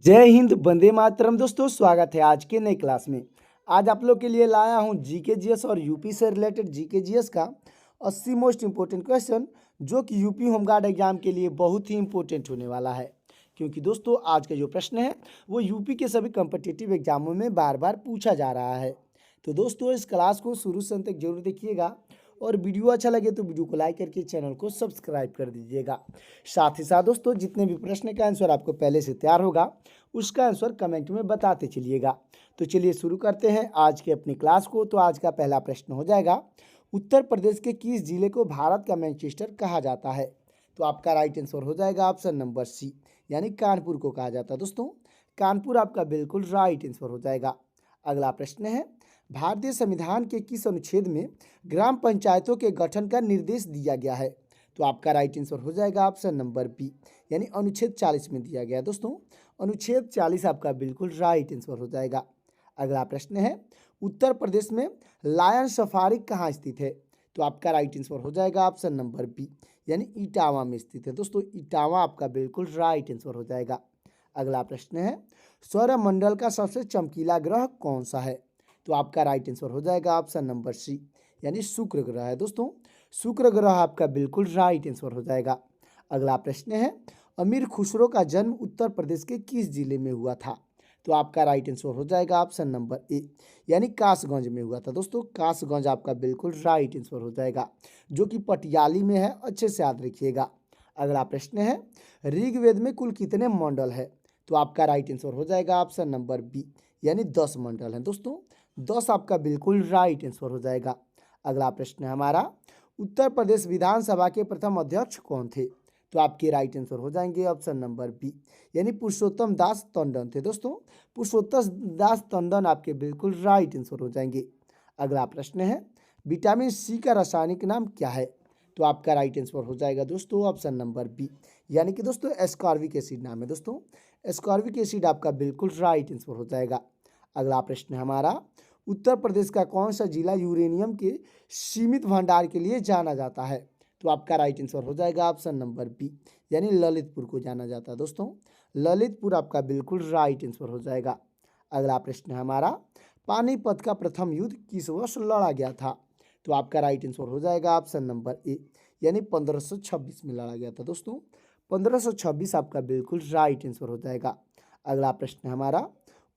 जय हिंद, वंदे मातरम। दोस्तों, स्वागत है आज के नए क्लास में। आज आप लोग के लिए लाया हूं जीके जीएस और यूपी से रिलेटेड जीके जीएस का 80 मोस्ट इंपोर्टेंट क्वेश्चन, जो कि यूपी होमगार्ड एग्जाम के लिए बहुत ही इंपॉर्टेंट होने वाला है। क्योंकि दोस्तों, आज का जो प्रश्न है वो यूपी के सभी कॉम्पिटिटिव एग्जामों में बार बार पूछा जा रहा है। तो दोस्तों, इस क्लास को शुरू से अंत तक जरूर देखिएगा और वीडियो अच्छा लगे तो वीडियो को लाइक करके चैनल को सब्सक्राइब कर दीजिएगा। साथ ही साथ दोस्तों, जितने भी प्रश्न का आंसर आपको पहले से तैयार होगा उसका आंसर कमेंट में बताते चलिएगा। तो चलिए शुरू करते हैं आज के अपनी क्लास को। तो आज का पहला प्रश्न हो जाएगा, उत्तर प्रदेश के किस जिले को भारत का मैनचेस्टर कहा जाता है? तो आपका राइट आंसर हो जाएगा ऑप्शन नंबर सी, यानी कानपुर को कहा जाता है। दोस्तों, कानपुर आपका बिल्कुल राइट आंसर हो जाएगा। अगला प्रश्न है, भारतीय संविधान के किस अनुच्छेद में ग्राम पंचायतों के गठन का निर्देश दिया गया है? तो आपका राइट आंसर हो जाएगा ऑप्शन नंबर बी, यानी अनुच्छेद 40 में दिया गया है। दोस्तों, अनुच्छेद 40 आपका बिल्कुल राइट आंसर हो जाएगा। अगला प्रश्न है, उत्तर प्रदेश में लायन सफारी कहाँ स्थित है? तो आपका राइट आंसर हो जाएगा ऑप्शन नंबर बी, यानी इटावा में स्थित है। दोस्तों, इटावा आपका बिल्कुल राइट आंसर हो जाएगा। अगला प्रश्न है, सौरमंडल का सबसे चमकीला ग्रह कौन सा है? तो आपका राइट आंसर हो जाएगा ऑप्शन नंबर सी, यानी शुक्र ग्रह है। दोस्तों, शुक्र ग्रह आपका बिल्कुल राइट आंसर हो जाएगा। अगला प्रश्न है, अमीर खुसरो का जन्म उत्तर प्रदेश के किस जिले में हुआ था? तो आपका राइट आंसर हो जाएगा ऑप्शन नंबर ए, यानी कासगंज में हुआ था। दोस्तों, कासगंज आपका बिल्कुल राइट आंसर हो जाएगा, जो कि पटियाली में है। अच्छे से याद रखिएगा। अगला प्रश्न है, ऋग्वेद में कुल कितने मंडल है? तो आपका राइट आंसर हो जाएगा ऑप्शन नंबर बी, यानी 10 मंडल हैं। दोस्तों, 10 आपका बिल्कुल राइट आंसर हो जाएगा। अगला प्रश्न है हमारा, उत्तर प्रदेश विधानसभा के प्रथम अध्यक्ष कौन थे? तो आपके राइट आंसर हो जाएंगे ऑप्शन नंबर बी, यानी पुरुषोत्तम दास टंडन थे। दोस्तों, पुरुषोत्तम दास टंडन आपके बिल्कुल राइट आंसर हो जाएंगे। अगला प्रश्न है, विटामिन सी का रासायनिक नाम क्या है? तो आपका राइट आंसर हो जाएगा दोस्तों ऑप्शन नंबर बी, यानी कि दोस्तों एस्कॉर्बिक एसिड नाम है। दोस्तों, एस्कॉर्बिक एसिड आपका बिल्कुल राइट आंसर हो जाएगा। अगला प्रश्न है हमारा, उत्तर प्रदेश का कौन सा जिला यूरेनियम के सीमित भंडार के लिए जाना जाता है? तो आपका राइट आंसर हो जाएगा ऑप्शन नंबर बी, यानी ललितपुर को जाना जाता है। दोस्तों, ललितपुर आपका बिल्कुल राइट आंसर हो जाएगा। अगला प्रश्न है हमारा, पानीपत का प्रथम युद्ध किस वर्ष लड़ा गया था? तो आपका राइट आंसर हो जाएगा ऑप्शन नंबर ए, यानी 1526 में लड़ा गया था। दोस्तों, 1526 आपका बिल्कुल राइट आंसर हो जाएगा। अगला प्रश्न है हमारा,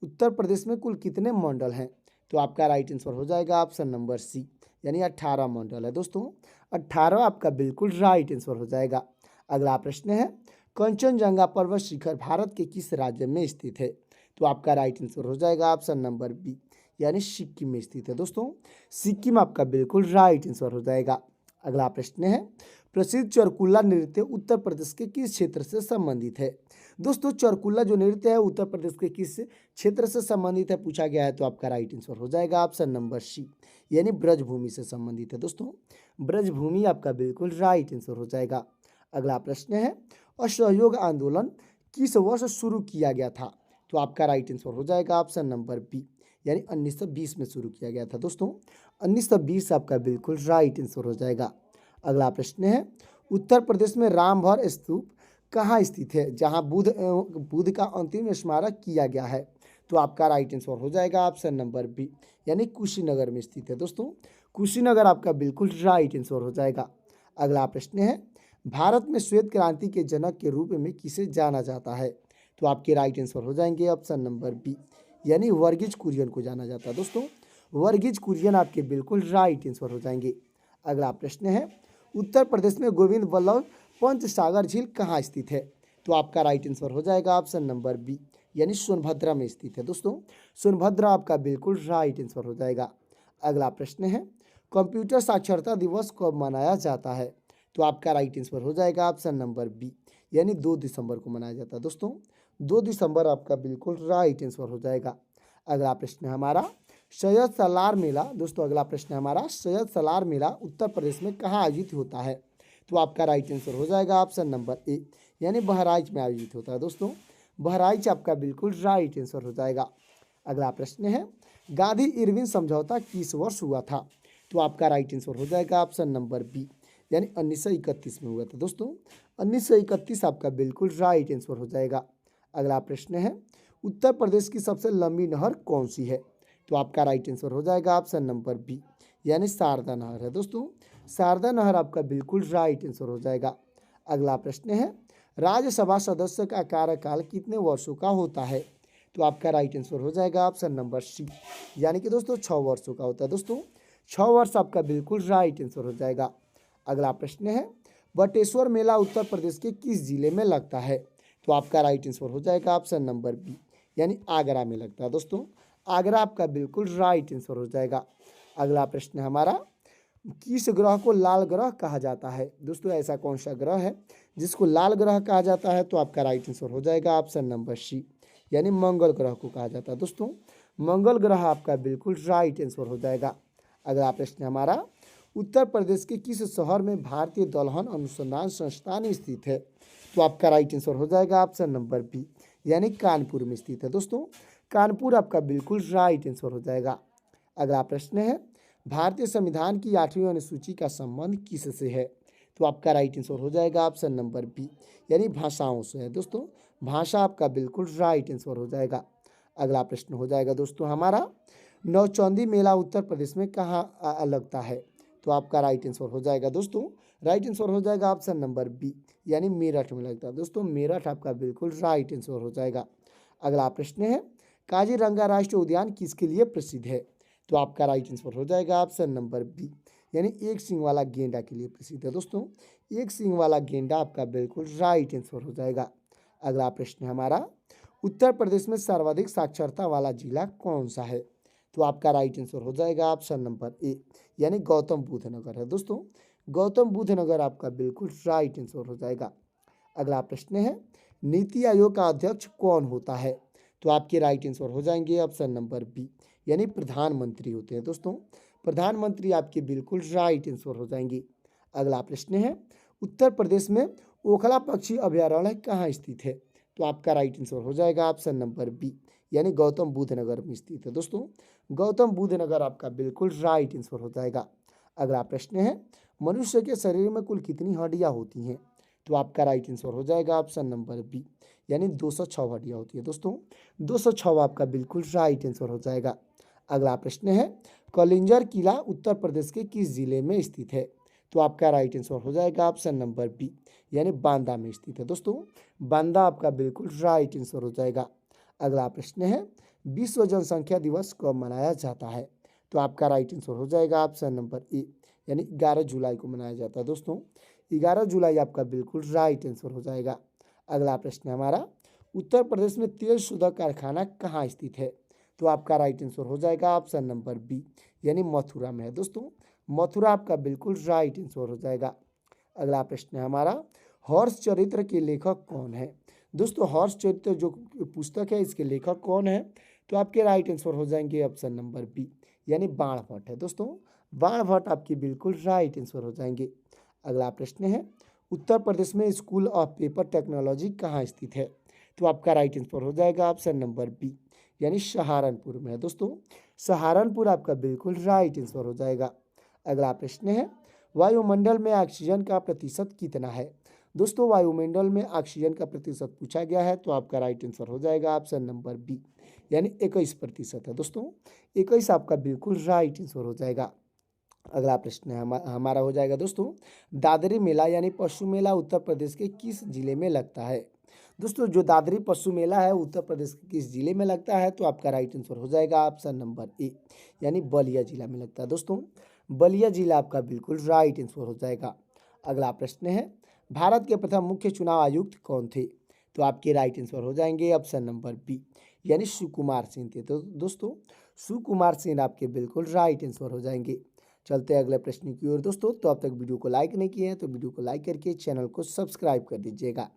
उत्तर प्रदेश में कुल कितने मंडल हैं? तो आपका राइट आंसर हो जाएगा ऑप्शन नंबर सी, यानी 18 मंडल है। दोस्तों, 18 आपका बिल्कुल राइट आंसर हो जाएगा। अगला प्रश्न है, कंचनजंगा पर्वत शिखर भारत के किस राज्य में स्थित है? तो आपका राइट आंसर हो जाएगा ऑप्शन नंबर बी, यानी सिक्किम में स्थित है। दोस्तों, सिक्किम आपका बिल्कुल राइट आंसर हो जाएगा। अगला प्रश्न है, प्रसिद्ध चरकुल्ला नृत्य उत्तर प्रदेश के किस क्षेत्र से संबंधित है? दोस्तों, चरकुल्ला जो नृत्य है उत्तर प्रदेश के किस क्षेत्र से संबंधित है पूछा गया है। तो आपका राइट आंसर हो जाएगा ऑप्शन नंबर सी, यानी ब्रजभूमि से संबंधित है। दोस्तों, ब्रजभूमि आपका बिल्कुल राइट आंसर हो जाएगा। अगला प्रश्न है, असहयोग आंदोलन किस वर्ष शुरू किया गया था? तो आपका राइट आंसर हो जाएगा ऑप्शन नंबर बी, यानी 1920 में शुरू किया गया था। दोस्तों, 1920 आपका बिल्कुल राइट आंसर हो जाएगा। अगला प्रश्न है, उत्तर प्रदेश में रामभर स्तूप कहाँ स्थित है जहाँ बुद्ध का अंतिम स्मारक किया गया है? तो आपका राइट आंसर हो जाएगा ऑप्शन नंबर बी, यानी कुशीनगर में स्थित है। दोस्तों, कुशीनगर आपका बिल्कुल राइट आंसर हो जाएगा। अगला प्रश्न है, भारत में श्वेत क्रांति के जनक के रूप में किसे जाना जाता है? तो आपके राइट आंसर हो जाएंगे ऑप्शन नंबर बी, यानी वर्गीज कुरियन को जाना जाता है। दोस्तों, वर्गीज कुरियन आपके बिल्कुल राइट आंसर हो जाएंगे। अगला प्रश्न है, उत्तर प्रदेश में गोविंद वल्लभ पंत सागर झील कहाँ स्थित है? तो आपका राइट आंसर हो जाएगा ऑप्शन नंबर बी, यानी सोनभद्रा में स्थित है। दोस्तों, सोनभद्रा आपका बिल्कुल राइट आंसर हो जाएगा। अगला प्रश्न है, कंप्यूटर साक्षरता दिवस कब मनाया जाता है? तो आपका राइट आंसर हो जाएगा ऑप्शन नंबर बी, यानी 2 दिसंबर को मनाया जाता है। दोस्तों, 2 दिसंबर आपका बिल्कुल राइट आंसर हो जाएगा। अगला प्रश्न है हमारा, सैयद सलार मेला। दोस्तों, अगला प्रश्न है हमारा, सैयद सलार मेला उत्तर प्रदेश में कहाँ आयोजित होता है? तो आपका राइट आंसर हो जाएगा ऑप्शन नंबर ए, यानी बहराइच में आयोजित होता है। दोस्तों, बहराइच आपका बिल्कुल राइट आंसर हो जाएगा। अगला प्रश्न है, गांधी इरविन समझौता किस वर्ष हुआ था? तो आपका राइट आंसर हो जाएगा ऑप्शन नंबर बी, यानी 1931 में हुआ था। दोस्तों, 1931 आपका बिल्कुल राइट आंसर हो जाएगा। अगला प्रश्न है, उत्तर प्रदेश की सबसे लंबी नहर कौन सी है? तो आपका राइट आंसर हो जाएगा ऑप्शन नंबर बी, यानी शारदा नहर है दोस्तों। शारदा नहर आपका बिल्कुल राइट आंसर हो जाएगा। अगला प्रश्न है, राज्यसभा सदस्य का कार्यकाल कितने वर्षों का होता है? तो आपका राइट आंसर हो जाएगा ऑप्शन नंबर सी, यानी कि दोस्तों 6 वर्षों का होता है दोस्तों। 6 वर्ष आपका बिल्कुल राइट आंसर हो जाएगा। अगला प्रश्न है, बटेश्वर मेला उत्तर प्रदेश के किस जिले में लगता है? तो आपका राइट आंसर हो जाएगा ऑप्शन नंबर बी, यानी आगरा में लगता है दोस्तों। आगरा आपका बिल्कुल राइट आंसर हो जाएगा। अगला प्रश्न हमारा, किस ग्रह को लाल ग्रह कहा जाता है? दोस्तों ऐसा कौन सा ग्रह है जिसको लाल ग्रह कहा जाता है? तो आपका राइट आंसर हो जाएगा ऑप्शन नंबर सी, यानी मंगल ग्रह को कहा जाता है दोस्तों। मंगल ग्रह आपका बिल्कुल राइट आंसर हो जाएगा। अगला प्रश्न हमारा, उत्तर प्रदेश के किस शहर में भारतीय दलहन अनुसंधान संस्थान स्थित है? तो आपका राइट आंसर हो जाएगा ऑप्शन नंबर बी, यानी कानपुर में स्थित है दोस्तों। कानपुर आपका बिल्कुल राइट आंसर हो जाएगा। अगला प्रश्न है, भारतीय संविधान की 8वीं अनुसूची का संबंध किससे है? तो आपका राइट आंसर हो जाएगा ऑप्शन नंबर बी, यानी भाषाओं से है दोस्तों। भाषा आपका बिल्कुल राइट आंसर हो जाएगा। अगला प्रश्न हो जाएगा दोस्तों हमारा, नौचंदी मेला उत्तर प्रदेश में कहाँ लगता है? तो आपका राइट आंसर हो जाएगा दोस्तों, राइट आंसर हो जाएगा ऑप्शन नंबर बी, यानी मेरठ में लगता है दोस्तों। मेरठ आपका बिल्कुल राइट आंसर हो जाएगा। अगला प्रश्न है, काजीरंगा राष्ट्रीय उद्यान किसके लिए प्रसिद्ध है? तो आपका राइट आंसर हो जाएगा ऑप्शन नंबर बी, यानी एक सींग वाला गेंडा के लिए प्रसिद्ध है दोस्तों। एक सींग वाला गेंडा आपका बिल्कुल राइट आंसर हो जाएगा। अगला प्रश्न हमारा, उत्तर प्रदेश में सर्वाधिक साक्षरता वाला जिला कौन सा है? तो आपका राइट आंसर हो जाएगा ऑप्शन नंबर ए, यानी गौतम बुद्ध नगर है दोस्तों। गौतम बुद्ध नगर आपका बिल्कुल राइट आंसर हो जाएगा। अगला प्रश्न है, नीति आयोग का अध्यक्ष कौन होता है? तो आपके राइट आंसर हो जाएंगे ऑप्शन नंबर बी, यानी प्रधानमंत्री होते हैं दोस्तों। प्रधानमंत्री आपके बिल्कुल राइट आंसर हो जाएंगे। अगला प्रश्न है, उत्तर प्रदेश में ओखला पक्षी अभयारण्य कहाँ स्थित है? तो आपका राइट आंसर हो जाएगा ऑप्शन नंबर बी, यानी गौतम बुद्ध नगर में स्थित है दोस्तों। गौतम बुद्ध नगर आपका बिल्कुल राइट आंसर हो जाएगा। अगला प्रश्न है, मनुष्य के शरीर में कुल कितनी हड्डियां होती हैं? तो आपका राइट आंसर हो जाएगा ऑप्शन नंबर बी, यानी 206 हड्डियां होती है दोस्तों। 206 आपका बिल्कुल राइट आंसर हो जाएगा। अगला प्रश्न है, कलिंजर किला उत्तर प्रदेश के किस जिले में स्थित है? तो आपका राइट आंसर हो जाएगा ऑप्शन नंबर बी, यानी बांदा में स्थित है दोस्तों। बांदा आपका बिल्कुल राइट आंसर हो जाएगा। अगला प्रश्न है, विश्व जनसंख्या दिवस कब मनाया जाता है? तो आपका राइट आंसर हो जाएगा ऑप्शन नंबर ए, यानी 11 जुलाई को मनाया जाता है दोस्तों। 11 जुलाई आपका बिल्कुल राइट आंसर हो जाएगा। अगला प्रश्न हमारा, उत्तर प्रदेश में तेल शुद्ध कारखाना कहाँ स्थित है? तो आपका राइट आंसर हो जाएगा ऑप्शन नंबर बी, यानी मथुरा में है दोस्तों। मथुरा आपका बिल्कुल राइट आंसर हो जाएगा। अगला प्रश्न है हमारा, हर्ष चरित्र के लेखक कौन है? दोस्तों हर्ष चरित्र जो पुस्तक है इसके लेखक कौन है? तो आपके राइट आंसर हो जाएंगे ऑप्शन नंबर बी, यानी बाण भट्ट है दोस्तों। बाण भट्ट आपकी बिल्कुल राइट आंसर हो जाएंगे। अगला प्रश्न है, उत्तर प्रदेश में स्कूल ऑफ पेपर टेक्नोलॉजी कहाँ स्थित है? तो आपका राइट आंसर हो जाएगा ऑप्शन नंबर बी, यानी सहारनपुर में है दोस्तों। सहारनपुर आपका बिल्कुल राइट आंसर हो जाएगा। अगला प्रश्न है, वायुमंडल में ऑक्सीजन का प्रतिशत कितना है? दोस्तों वायुमंडल में ऑक्सीजन का प्रतिशत पूछा गया है, तो आपका राइट आंसर हो जाएगा ऑप्शन नंबर बी, यानी 21% है दोस्तों। 21 आपका बिल्कुल राइट आंसर हो जाएगा। अगला प्रश्न है हमारा हो जाएगा दोस्तों, दादरी मेला यानी पशु मेला उत्तर प्रदेश के किस जिले में लगता है? दोस्तों जो दादरी पशु मेला है उत्तर प्रदेश के किस जिले में लगता है? तो आपका राइट आंसर हो जाएगा ऑप्शन नंबर ए, यानी बलिया जिला में लगता है दोस्तों। बलिया जिला आपका बिल्कुल राइट आंसर हो जाएगा। अगला प्रश्न है, भारत के प्रथम मुख्य चुनाव आयुक्त कौन थे? तो आपके राइट आंसर हो जाएंगे ऑप्शन नंबर बी, यानी सुकुमार सिंह थे। तो दोस्तों सुकुमार सिंह आपके बिल्कुल राइट आंसर हो जाएंगे। चलते हैं अगले प्रश्न की ओर दोस्तों। तो अब तक वीडियो को लाइक नहीं किए हैं तो वीडियो को लाइक करके चैनल को सब्सक्राइब कर दीजिएगा।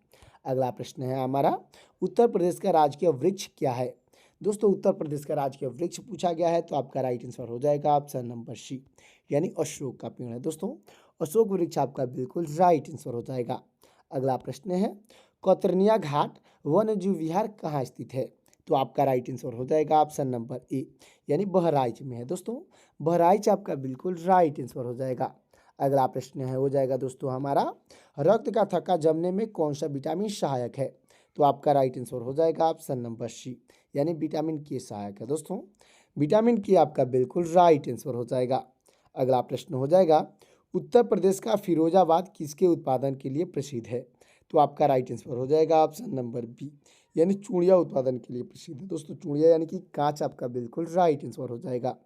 अगला प्रश्न है हमारा, उत्तर प्रदेश का राजकीय वृक्ष क्या है? दोस्तों उत्तर प्रदेश का राजकीय वृक्ष पूछा गया है, तो आपका राइट आंसर हो जाएगा ऑप्शन नंबर सी, यानी अशोक का पेड़ है दोस्तों। अशोक वृक्ष आपका बिल्कुल राइट आंसर हो जाएगा। अगला प्रश्न है, कतरनिया घाट वन्य जीव विहार कहाँ स्थित है? तो आपका राइट आंसर हो जाएगा ऑप्शन नंबर ए, यानी बहराइच में है दोस्तों। बहराइच आपका बिल्कुल राइट आंसर हो जाएगा। अगला प्रश्न है हो जाएगा दोस्तों हमारा, रक्त का थक्का जमने में कौन सा विटामिन सहायक है? तो आपका राइट आंसर हो जाएगा ऑप्शन नंबर सी, यानी विटामिन के सहायक है दोस्तों। विटामिन के आपका बिल्कुल राइट आंसर हो जाएगा। अगला प्रश्न हो जाएगा, उत्तर प्रदेश का फिरोजाबाद किसके उत्पादन के लिए प्रसिद्ध है? तो आपका राइट आंसर हो जाएगा ऑप्शन नंबर बी, यानी चूड़िया उत्पादन के लिए प्रसिद्ध है दोस्तों। चूड़िया यानी कि कांच आपका बिल्कुल राइट आंसर हो जाएगा।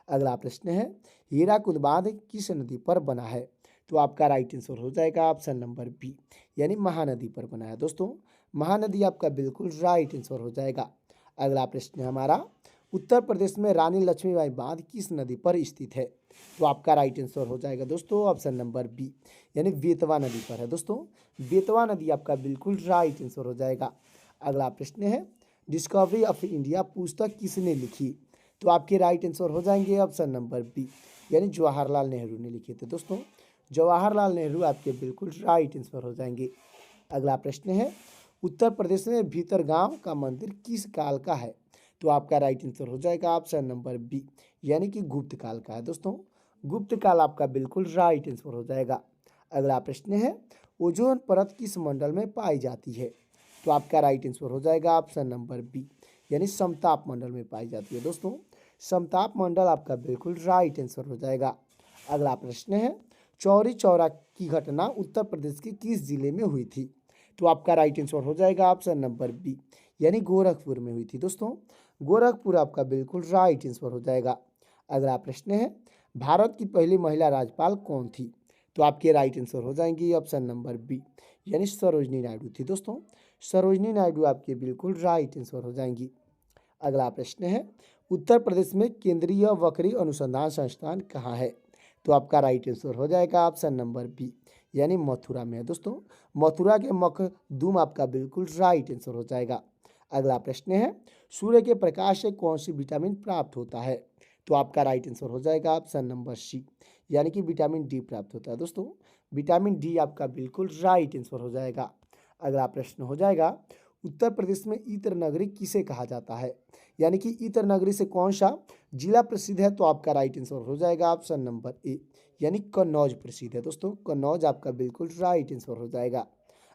अगला प्रश्न है, हीराकुद बांध किस नदी पर बना है? तो आपका राइट आंसर हो जाएगा ऑप्शन नंबर बी, यानी महानदी पर बना है दोस्तों। महानदी आपका बिल्कुल राइट आंसर हो जाएगा। अगला प्रश्न है हमारा, उत्तर प्रदेश में रानी लक्ष्मीबाई बांध किस नदी पर स्थित है? तो आपका राइट आंसर हो जाएगा दोस्तों ऑप्शन नंबर बी, यानी बेतवा नदी पर है दोस्तों। बेतवा नदी आपका बिल्कुल राइट आंसर हो जाएगा। अगला प्रश्न है, डिस्कवरी ऑफ इंडिया पुस्तक किसने लिखी? तो आपके राइट आंसर हो जाएंगे ऑप्शन नंबर बी, यानी जवाहरलाल नेहरू ने लिखे थे दोस्तों। जवाहरलाल नेहरू आपके बिल्कुल राइट आंसर हो जाएंगे। अगला प्रश्न है, उत्तर प्रदेश में भीतरगांव का मंदिर किस काल का है? तो आपका राइट आंसर हो जाएगा ऑप्शन नंबर बी, यानी कि गुप्त काल का है दोस्तों। गुप्त काल आपका बिल्कुल राइट आंसर हो जाएगा। अगला प्रश्न है, ओजोन परत किस मंडल में पाई जाती है? तो आपका राइट आंसर हो जाएगा ऑप्शन नंबर बी, यानी समताप मंडल में पाई जाती है दोस्तों। समताप मंडल आपका बिल्कुल राइट आंसर हो जाएगा। अगला प्रश्न है, चौरी चौरा की घटना उत्तर प्रदेश के किस जिले में हुई थी? तो आपका राइट आंसर हो जाएगा ऑप्शन नंबर बी, यानी गोरखपुर में हुई थी दोस्तों। गोरखपुर आपका बिल्कुल राइट आंसर हो जाएगा। अगला प्रश्न है, भारत की पहली महिला राज्यपाल कौन थी? तो आपके राइट आंसर हो जाएंगी ऑप्शन नंबर बी, यानी सरोजनी नायडू थी दोस्तों। सरोजनी नायडू आपके बिल्कुल राइट आंसर हो जाएंगी। अगला प्रश्न है, उत्तर प्रदेश में केंद्रीय बकरी अनुसंधान संस्थान कहाँ है? तो आपका राइट आंसर हो जाएगा ऑप्शन नंबर बी, यानी मथुरा में है दोस्तों। मथुरा के मखदूम आपका बिल्कुल राइट आंसर हो जाएगा। अगला प्रश्न है, सूर्य के प्रकाश से कौन सी विटामिन प्राप्त होता है? तो आपका राइट आंसर हो जाएगा ऑप्शन नंबर सी, यानी कि विटामिन डी प्राप्त होता है दोस्तों। विटामिन डी आपका बिल्कुल राइट आंसर हो जाएगा। अगला प्रश्न हो जाएगा, उत्तर प्रदेश में इत्र नगरी किसे कहा जाता है? यानी कि इत्र नगरी से कौन सा जिला प्रसिद्ध है? तो आपका राइट आंसर हो जाएगा ऑप्शन नंबर ए, यानी कन्नौज प्रसिद्ध है दोस्तों। कन्नौज आपका बिल्कुल राइट आंसर हो जाएगा।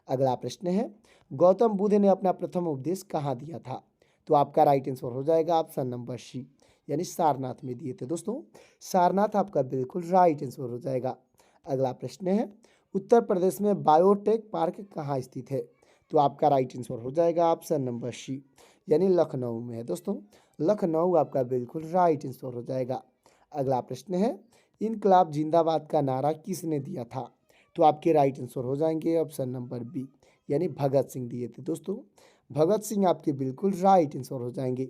अगला प्रश्न है, गौतम बुद्ध ने अपना प्रथम उपदेश कहाँ दिया था? तो आपका राइट आंसर हो जाएगा ऑप्शन नंबर सी, यानी सारनाथ में दिए थे दोस्तों। सारनाथ आपका बिल्कुल राइट आंसर हो जाएगा। अगला प्रश्न है, उत्तर प्रदेश में बायोटेक पार्क कहाँ स्थित है? तो आपका राइट आंसर हो जाएगा ऑप्शन नंबर सी, यानी लखनऊ में है दोस्तों। लखनऊ आपका बिल्कुल राइट आंसर हो जाएगा। अगला प्रश्न है, इनकलाब जिंदाबाद का नारा किसने दिया था? तो आपके राइट आंसर हो जाएंगे ऑप्शन नंबर बी, यानी भगत सिंह दिए थे दोस्तों। भगत सिंह आपके बिल्कुल राइट आंसर हो जाएंगे।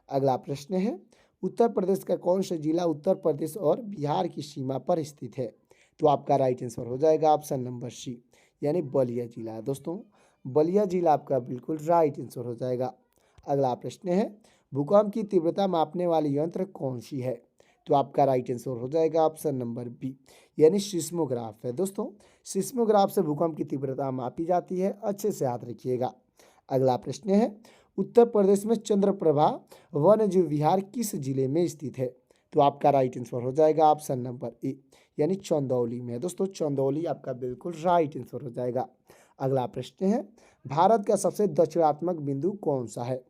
अगला प्रश्न है, उत्तर प्रदेश का कौन सा जिला उत्तर प्रदेश और बिहार की सीमा पर स्थित है? तो आपका राइट आंसर हो जाएगा ऑप्शन नंबर सी, यानी बलिया जिला है दोस्तों। बलिया जिला आपका बिल्कुल राइट आंसर हो जाएगा। अगला प्रश्न है, भूकंप की तीव्रता मापने वाली यंत्र कौन सी है? तो आपका राइट आंसर हो जाएगा ऑप्शन नंबर बी, यानी सिस्मोग्राफ है दोस्तों। सिस्मोग्राफ से भूकंप की तीव्रता मापी जाती है, अच्छे से याद रखिएगा। अगला प्रश्न है, उत्तर प्रदेश में चंद्रप्रभा वन्य जीव विहार किस जिले में स्थित है? तो आपका राइट आंसर हो जाएगा ऑप्शन नंबर ए, यानी चंदौली में है दोस्तों। चंदौली आपका बिल्कुल राइट आंसर हो जाएगा। अगला प्रश्न है, भारत का सबसे दक्षिणात्मक बिंदु कौन सा है?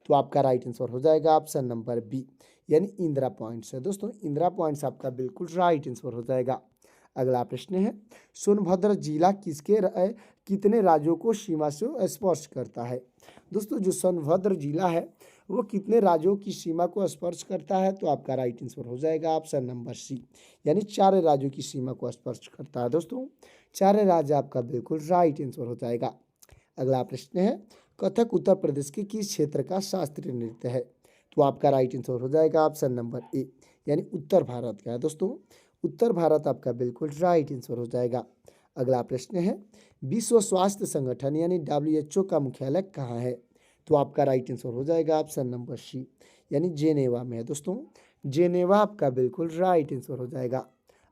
तो आपका राइट आंसर हो जाएगा ऑप्शन नंबर बी, यानी इंदिरा पॉइंट्स है दोस्तों। इंदिरा पॉइंट्स आपका बिल्कुल राइट आंसर हो जाएगा। अगला प्रश्न है, सोनभद्र जिला कितने राज्यों को सीमा से स्पर्श करता है? दोस्तों जो सोनभद्र जिला है वो कितने राज्यों की सीमा को स्पर्श करता है? तो आपका राइट आंसर हो जाएगा ऑप्शन नंबर सी, यानी 4 राज्यों की सीमा को स्पर्श करता है दोस्तों। 4 राज्य आपका बिल्कुल राइट आंसर हो जाएगा। अगला प्रश्न है, कथक उत्तर प्रदेश के किस क्षेत्र का शास्त्रीय नृत्य है? तो आपका राइट आंसर हो जाएगा ऑप्शन नंबर ए, यानी उत्तर भारत का है दोस्तों। उत्तर भारत आपका बिल्कुल राइट आंसर हो जाएगा। अगला प्रश्न है, विश्व स्वास्थ्य संगठन यानी WHO का मुख्यालय कहाँ है? तो आपका राइट आंसर हो जाएगा ऑप्शन नंबर सी, यानी जेनेवा में है दोस्तों। जेनेवा आपका बिल्कुल राइट आंसर हो जाएगा।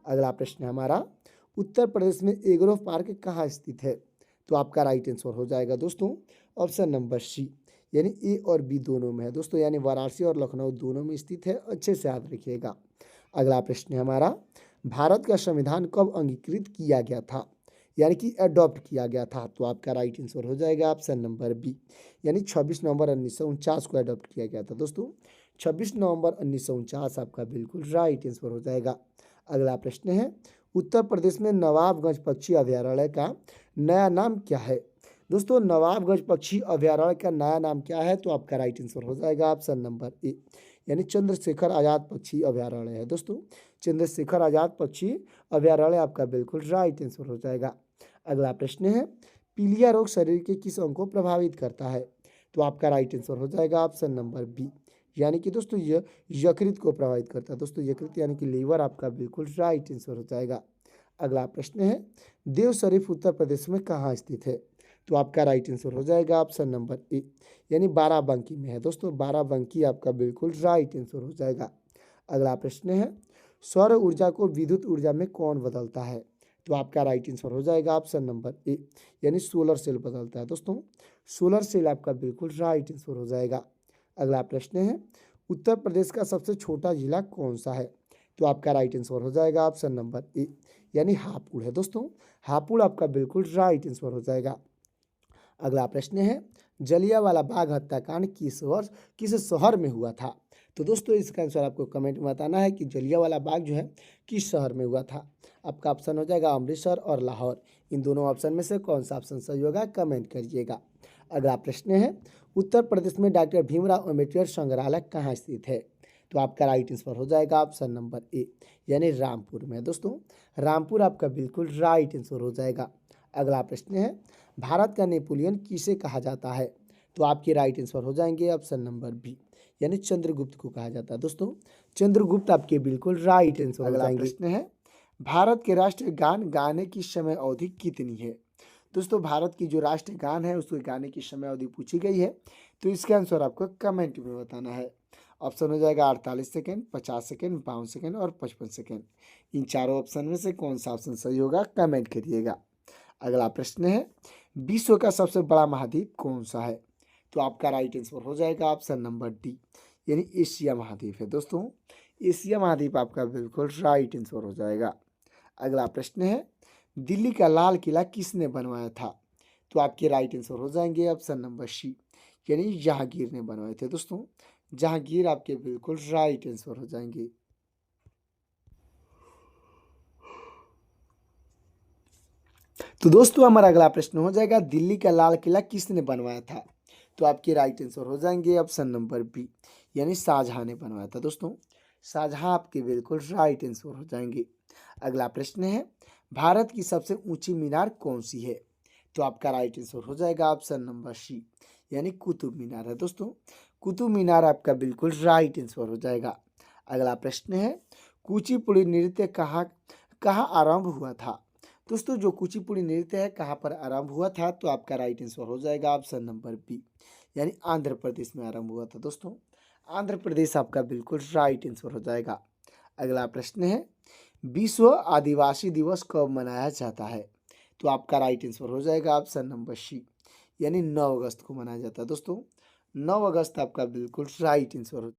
अगला प्रश्न है हमारा, उत्तर प्रदेश में एग्रो पार्क कहाँ स्थित है? तो आपका राइट आंसर हो जाएगा दोस्तों ऑप्शन नंबर सी, यानी ए और बी दोनों में है दोस्तों, यानी वाराणसी और लखनऊ दोनों में स्थित है, अच्छे से याद रखिएगा। अगला प्रश्न है हमारा, भारत का संविधान कब अंगीकृत किया गया था? यानी कि अडॉप्ट किया गया था। तो आपका राइट आंसर हो जाएगा ऑप्शन नंबर बी, यानी 26 नवंबर 1949 को अडॉप्ट किया गया था दोस्तों। 26 नवंबर 1949 आपका बिल्कुल राइट आंसर हो जाएगा। अगला प्रश्न है, उत्तर प्रदेश में नवाबगंज पक्षी अभयारण्य का नया नाम क्या है? दोस्तों नवाबगंज पक्षी अभयारण्य का नया नाम क्या है? तो आपका राइट आंसर हो जाएगा ऑप्शन नंबर ए, यानी चंद्रशेखर आजाद पक्षी अभयारण्य है दोस्तों। चंद्रशेखर आजाद पक्षी अभयारण्य आपका बिल्कुल राइट आंसर हो जाएगा। अगला प्रश्न है, पीलिया रोग शरीर के किस अंग को प्रभावित करता है? तो आपका राइट आंसर हो जाएगा ऑप्शन नंबर बी, यानी कि दोस्तों यकृत को प्रभावित करता है दोस्तों। यकृत यानी कि लीवर आपका बिल्कुल राइट आंसर हो जाएगा। अगला प्रश्न है, देव शरीफ उत्तर प्रदेश में कहाँ स्थित है? तो आपका राइट आंसर हो जाएगा ऑप्शन नंबर ए, यानी बाराबंकी में है दोस्तों। बाराबंकी आपका बिल्कुल राइट आंसर हो जाएगा। अगला प्रश्न है, सौर ऊर्जा को विद्युत ऊर्जा में कौन बदलता है? तो आपका राइट आंसर हो जाएगा ऑप्शन नंबर ए, यानी सोलर सेल बदलता है दोस्तों। सोलर सेल आपका बिल्कुल राइट आंसर हो जाएगा। अगला प्रश्न है, उत्तर प्रदेश का सबसे छोटा जिला कौन सा है? तो आपका राइट आंसर हो जाएगा ऑप्शन नंबर ए, यानी हापुड़ है दोस्तों। हापुड़ आपका बिल्कुल राइट आंसर हो जाएगा। अगला प्रश्न है, जलियांवाला बाग हत्याकांड किस शहर में हुआ था? तो दोस्तों इसका आंसर आपको कमेंट में बताना है कि जलियांवाला बाग जो है किस शहर में हुआ था। आपका ऑप्शन हो जाएगा अमृतसर और लाहौर। इन दोनों ऑप्शन में से कौन सा ऑप्शन सही होगा कमेंट करिएगा। अगला प्रश्न है, उत्तर प्रदेश में डॉक्टर भीमराव अम्बेडकर संग्रहालय कहाँ स्थित है? तो आपका राइट आंसर हो जाएगा ऑप्शन नंबर ए, यानी रामपुर में दोस्तों। रामपुर आपका बिल्कुल राइट आंसर हो जाएगा। अगला प्रश्न है, भारत का नेपोलियन किसे कहा जाता है? तो आपके राइट आंसर हो जाएंगे ऑप्शन नंबर बी, यानी चंद्रगुप्त को कहा जाता है दोस्तों। चंद्रगुप्त आपके बिल्कुल राइट आंसर हो जाएंगे। अगला प्रश्न है, भारत के राष्ट्रीय गान गाने की समय अवधि कितनी है? दोस्तों भारत की जो राष्ट्रीय गान है उसके गाने की समय अवधि पूछी गई है, तो इसका आंसर आपको कमेंट में बताना है। ऑप्शन हो जाएगा 48 सेकेंड, 50 सेकेंड, 52 सेकेंड और 55 सेकेंड। इन चारों ऑप्शन में से कौन सा ऑप्शन सही होगा कमेंट करिएगा। अगला प्रश्न है, विश्व का सबसे बड़ा महाद्वीप कौन सा है? तो आपका राइट आंसर हो जाएगा ऑप्शन नंबर डी, यानी एशिया महाद्वीप है दोस्तों। एशिया महाद्वीप आपका बिल्कुल राइट आंसर हो जाएगा। अगला प्रश्न है, दिल्ली का लाल किला किसने बनवाया था? तो आपके राइट आंसर हो जाएंगे ऑप्शन नंबर सी, यानी जहांगीर ने बनवाए थे दोस्तों। जहांगीर आपके बिल्कुल राइट आंसर हो जाएंगे। तो दोस्तों हमारा अगला प्रश्न हो जाएगा, दिल्ली का लाल किला किसने बनवाया था? तो आपके राइट आंसर हो जाएंगे ऑप्शन नंबर बी, यानी शाहजहां ने बनवाया था दोस्तों। शाहजहां आपके बिल्कुल राइट आंसर हो जाएंगे। अगला प्रश्न है, भारत की सबसे ऊंची मीनार कौन सी है? तो आपका राइट आंसर हो जाएगा ऑप्शन नंबर सी, यानी कुतुब मीनार है दोस्तों। कुतुब मीनार आपका बिल्कुल राइट आंसर हो जाएगा। अगला प्रश्न है, कुचिपुड़ी नृत्य कहाँ आरंभ हुआ था? दोस्तों जो कुचिपुड़ी नृत्य है कहाँ पर आरंभ हुआ था? तो आपका राइट आंसर हो जाएगा ऑप्शन नंबर बी, यानी आंध्र प्रदेश में आरंभ हुआ था दोस्तों। आंध्र प्रदेश आपका बिल्कुल राइट आंसर हो जाएगा। अगला प्रश्न है, विश्व आदिवासी दिवस कब मनाया जाता है? तो आपका राइट आंसर हो जाएगा ऑप्शन नंबर सी, यानी 9 अगस्त को मनाया जाता है दोस्तों। 9 अगस्त आपका बिल्कुल राइट आंसर